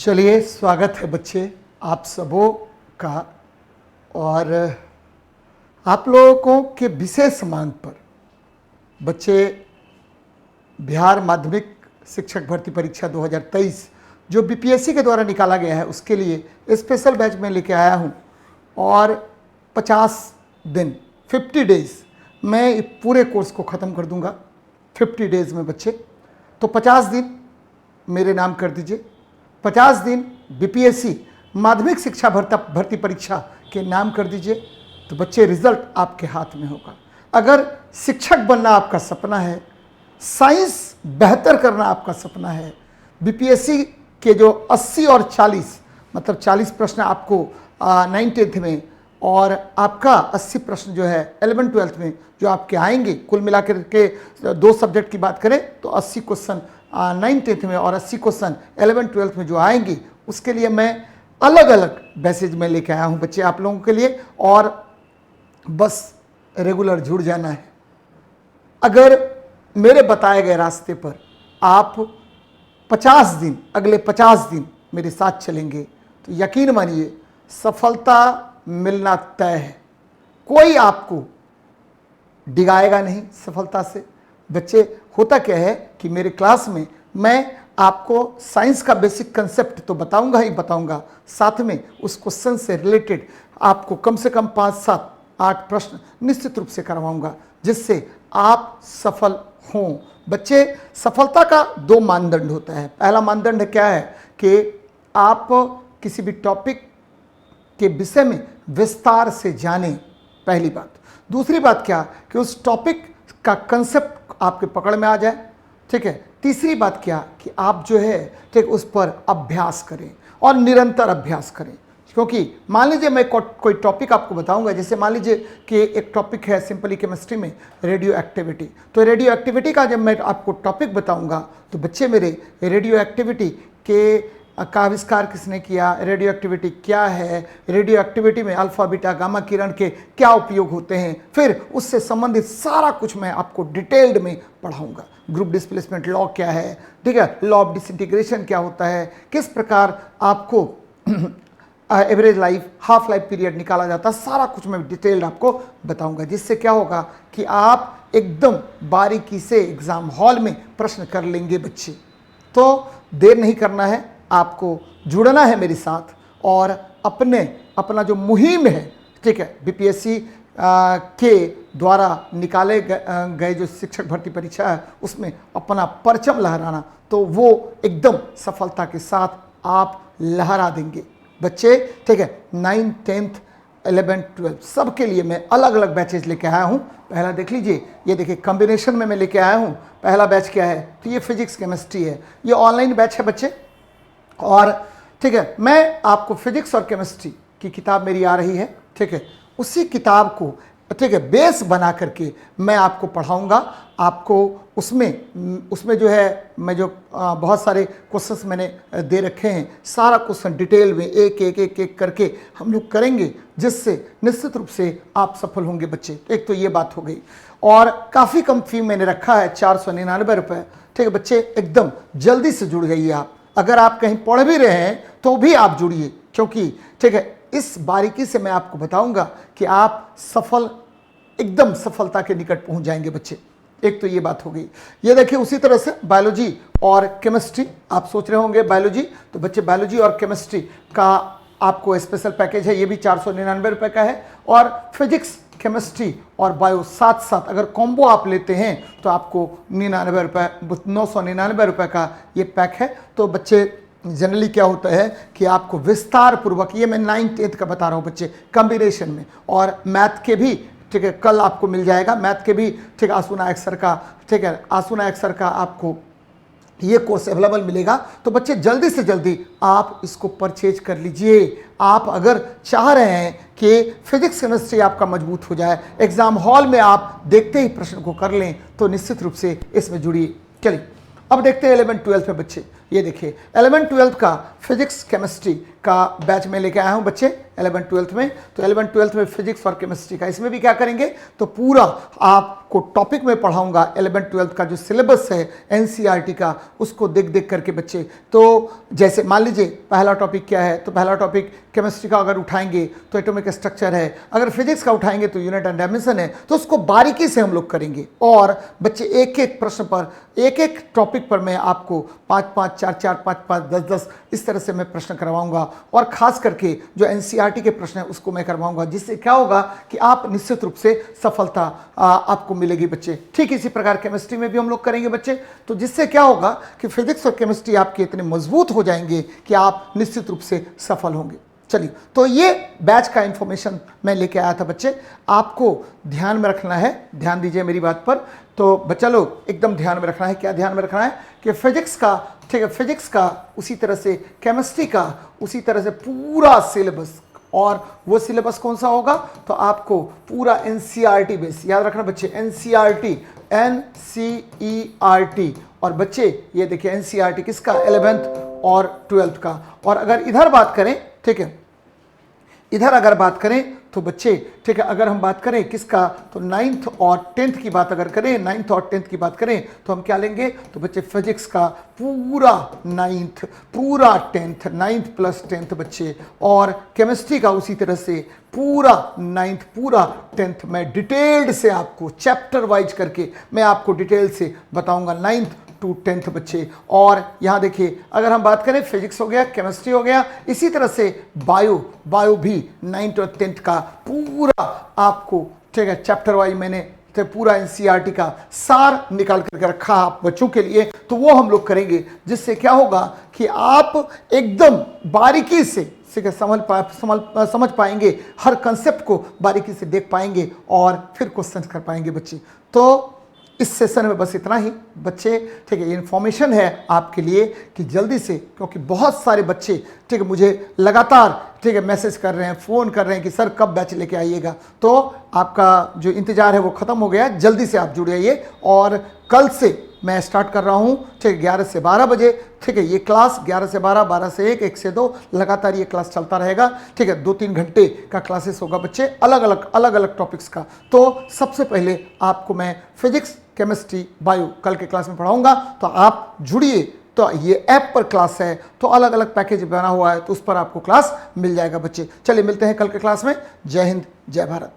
चलिए, स्वागत है बच्चे आप सबों का। और आप लोगों के विशेष मांग पर बच्चे बिहार माध्यमिक शिक्षक भर्ती परीक्षा 2023 जो बीपीएससी के द्वारा निकाला गया है उसके लिए स्पेशल बैच में लेके आया हूं। और 50 दिन 50 डेज मैं पूरे कोर्स को ख़त्म कर दूंगा 50 डेज में बच्चे। तो 50 दिन मेरे नाम कर दीजिए, 50 दिन बीपीएससी माध्यमिक शिक्षा भर्ती परीक्षा के नाम कर दीजिए। तो बच्चे रिजल्ट आपके हाथ में होगा। अगर शिक्षक बनना आपका सपना है, साइंस बेहतर करना आपका सपना है, बीपीएससी के जो 80 और 40 मतलब 40 प्रश्न आपको 9th में और आपका 80 प्रश्न जो है 11th-12th में जो आपके आएंगे, कुल मिलाकर के 2 सब्जेक्ट की बात करें तो 80 क्वेश्चन 9th में और 80 क्वेश्चन 11th-12th में जो आएंगे उसके लिए मैं अलग अलग बैचेज में लेके आया हूं बच्चे आप लोगों के लिए। और बस रेगुलर जुड़ जाना है। अगर मेरे बताए गए रास्ते पर आप 50 दिन अगले 50 दिन मेरे साथ चलेंगे तो यकीन मानिए सफलता मिलना तय है। कोई आपको डिगाएगा नहीं सफलता से। बच्चे होता क्या है कि मेरे क्लास में मैं आपको साइंस का बेसिक कंसेप्ट तो बताऊंगा ही बताऊंगा, साथ में उस क्वेश्चन से रिलेटेड आपको कम से कम 5, 7, 8 प्रश्न निश्चित रूप से करवाऊंगा जिससे आप सफल हों। बच्चे सफलता का 2 मानदंड होता है। पहला मानदंड क्या है कि आप किसी भी टॉपिक के विषय में विस्तार से जानें, पहली बात। दूसरी बात क्या कि उस टॉपिक का कंसेप्ट आपके पकड़ में आ जाए, ठीक है। तीसरी बात क्या कि आप जो है ठीक उस पर अभ्यास करें और निरंतर अभ्यास करें। क्योंकि मान लीजिए मैं कोई टॉपिक आपको बताऊंगा, जैसे मान लीजिए कि एक टॉपिक है सिंपली केमिस्ट्री में रेडियो एक्टिविटी। तो रेडियो एक्टिविटी का जब मैं आपको टॉपिक बताऊंगा तो बच्चे मेरे रेडियो एक्टिविटी का आविष्कार किसने किया, रेडियो एक्टिविटी क्या है, रेडियो एक्टिविटी में अल्फा बीटा गामा किरण के क्या उपयोग होते हैं, फिर उससे संबंधित सारा कुछ मैं आपको डिटेल्ड में पढ़ाऊंगा। ग्रुप डिस्प्लेसमेंट लॉ क्या है, ठीक है, लॉ ऑफ डिसइंटीग्रेशन क्या होता है, किस प्रकार आपको average life half life period निकाला जाता है, सारा कुछ मैं डिटेल्ड आपको बताऊंगा। जिससे क्या होगा कि आप एकदम बारीकी से एग्जाम हॉल में प्रश्न कर लेंगे बच्चे। तो देर नहीं करना है, आपको जुड़ना है मेरे साथ और अपना जो मुहिम है, ठीक है, बीपीएससी के द्वारा निकाले गए जो शिक्षक भर्ती परीक्षा है उसमें अपना परचम लहराना, तो वो एकदम सफलता के साथ आप लहरा देंगे बच्चे, ठीक है। 9th, 10th, 11th, 12th सबके लिए मैं अलग अलग बैचेज लेके आया हूँ। पहला देख लीजिए, ये देखिए कॉम्बिनेशन में मैं लेके आया हूँ। पहला बैच क्या है तो ये फिजिक्स केमिस्ट्री है, ये ऑनलाइन बैच है बच्चे। और ठीक है, मैं आपको फिजिक्स और केमिस्ट्री की किताब मेरी आ रही है, ठीक है, उसी किताब को ठीक है बेस बना करके मैं आपको पढ़ाऊंगा। आपको उसमें जो है मैं जो बहुत सारे क्वेश्चंस मैंने दे रखे हैं, सारा क्वेश्चन डिटेल में एक करके हम लोग करेंगे जिससे निश्चित रूप से आप सफल होंगे बच्चे। एक तो ये बात हो गई। और काफ़ी कम फी मैंने रखा है 499 रुपये, ठीक है बच्चे। एकदम जल्दी से जुड़ जाइए आप। अगर आप कहीं पढ़ भी रहे हैं तो भी आप जुड़िए, क्योंकि ठीक है इस बारीकी से मैं आपको बताऊंगा कि आप एकदम सफलता के निकट पहुंच जाएंगे बच्चे। एक तो ये बात हो गई। ये देखिए उसी तरह से बायोलॉजी और केमिस्ट्री, आप सोच रहे होंगे बायोलॉजी, तो बच्चे बायोलॉजी और केमिस्ट्री का आपको स्पेशल पैकेज है, ये भी 499 रुपये का है। और फिजिक्स केमिस्ट्री और बायो साथ साथ अगर कॉम्बो आप लेते हैं तो आपको 999 रुपये का ये पैक है। तो बच्चे जनरली क्या होता है कि आपको विस्तार पूर्वक, ये मैं 9th 10th का बता रहा हूँ बच्चे, कॉम्बिनेशन में। और मैथ के भी ठीक है कल आपको मिल जाएगा, मैथ के भी ठीक है आशु नायक सर का, ठीक है आशु नायक सर का आपको ये कोर्स अवेलेबल मिलेगा। तो बच्चे जल्दी से जल्दी आप इसको परचेज कर लीजिए। आप अगर चाह रहे हैं कि फिजिक्स केमिस्ट्री आपका मजबूत हो जाए, एग्जाम हॉल में आप देखते ही प्रश्न को कर लें, तो निश्चित रूप से इसमें जुड़िए। चलिए अब देखते हैं 11th 12th में बच्चे। ये देखिए 11th-12th का फिजिक्स केमिस्ट्री का बैच में लेके आया हूं बच्चे 11th-12th में। तो 11th-12th में फिजिक्स और केमिस्ट्री का, इसमें भी क्या करेंगे तो पूरा आपको टॉपिक में पढ़ाऊंगा। 11th-12th का जो सिलेबस है एनसीईआरटी का, उसको देख देख करके बच्चे, तो जैसे मान लीजिए पहला टॉपिक क्या है, तो पहला टॉपिक केमिस्ट्री का अगर उठाएंगे तो एटॉमिक स्ट्रक्चर है, अगर फिजिक्स का उठाएंगे तो यूनिट एंड डायमेंशन है, तो उसको बारीकी से हम लोग करेंगे। और बच्चे एक एक प्रश्न पर, एक एक टॉपिक पर मैं आपको 5-5, 4-4, 5-5, 10-10 इस तरह से मैं प्रश्न करवाऊंगा। और खास करके जो एनसीईआरटी के प्रश्न है उसको मैं करवाऊंगा, जिससे क्या होगा कि आप निश्चित रूप से सफलता आपको मिलेगी बच्चे। ठीक इसी प्रकार केमिस्ट्री में भी हम लोग करेंगे बच्चे, तो जिससे क्या होगा कि फिजिक्स और केमिस्ट्री आपके इतने मजबूत हो जाएंगे कि आप निश्चित रूप से सफल होंगे। चलिए, तो ये बैच का इंफॉर्मेशन मैं लेके आया था बच्चे, आपको ध्यान में रखना है, ध्यान दीजिए मेरी बात पर। तो बच्चा लोग एकदम ध्यान में रखना है, क्या ध्यान में रखना है कि फिजिक्स का, ठीक है, फिजिक्स का उसी तरह से केमिस्ट्री का उसी तरह से पूरा सिलेबस, और वो सिलेबस कौन सा होगा तो आपको पूरा एनसीईआरटी बेस याद रखना बच्चे, एनसीईआरटी, एनसीईआरटी। और बच्चे ये देखिए एनसीईआरटी किसका, 11th और 12th का। और अगर इधर बात करें, ठीक है, इधर अगर बात करें तो बच्चे, ठीक है, अगर हम बात करें किसका तो 9th और 10th की बात अगर करें, 9th और 10th की बात करें तो हम क्या लेंगे तो बच्चे फिजिक्स का पूरा 9th, पूरा 10th, 9th प्लस 10th बच्चे, और केमिस्ट्री का उसी तरह से पूरा 9th, पूरा 10th। मैं डिटेल्ड से आपको चैप्टर वाइज करके मैं आपको डिटेल से बताऊंगा 9th to 10th बच्चे। और यहाँ देखिए अगर हम बात करें फिजिक्स हो गया, केमिस्ट्री हो गया, इसी तरह से बायो भी 9th और 10th का पूरा आपको, ठीक है, चैप्टर वाइज मैंने तो पूरा एनसीईआरटी का सार निकाल करके रखा आप बच्चों के लिए, तो वो हम लोग करेंगे, जिससे क्या होगा कि आप एकदम बारीकी से समझ पाएंगे, हर कंसेप्ट को बारीकी से देख पाएंगे और फिर क्वेश्चन कर पाएंगे बच्चे। तो इस सेशन में बस इतना ही बच्चे, ठीक है, ये इन्फॉर्मेशन है आपके लिए कि जल्दी से, क्योंकि बहुत सारे बच्चे, ठीक है, मुझे लगातार, ठीक है, मैसेज कर रहे हैं, फ़ोन कर रहे हैं कि सर कब बैच लेके आइएगा। तो आपका जो इंतज़ार है वो ख़त्म हो गया है, जल्दी से आप जुड़ जाइए। और कल से मैं स्टार्ट कर रहा हूँ, ठीक है, 11 से 12 बजे, ठीक है, ये क्लास 11 से 12, 12 से 1, 1 से 2 लगातार ये क्लास चलता रहेगा, ठीक है, 2-3 घंटे का क्लासेस होगा बच्चे, अलग अलग टॉपिक्स का। तो सबसे पहले आपको मैं फिजिक्स, केमिस्ट्री, बायो कल के क्लास में पढ़ाऊंगा, तो आप जुड़िए। तो ये ऐप पर क्लास है, तो अलग अलग पैकेज बना हुआ है, तो उस पर आपको क्लास मिल जाएगा बच्चे। चलिए मिलते हैं कल के क्लास में। जय हिंद, जय भारत।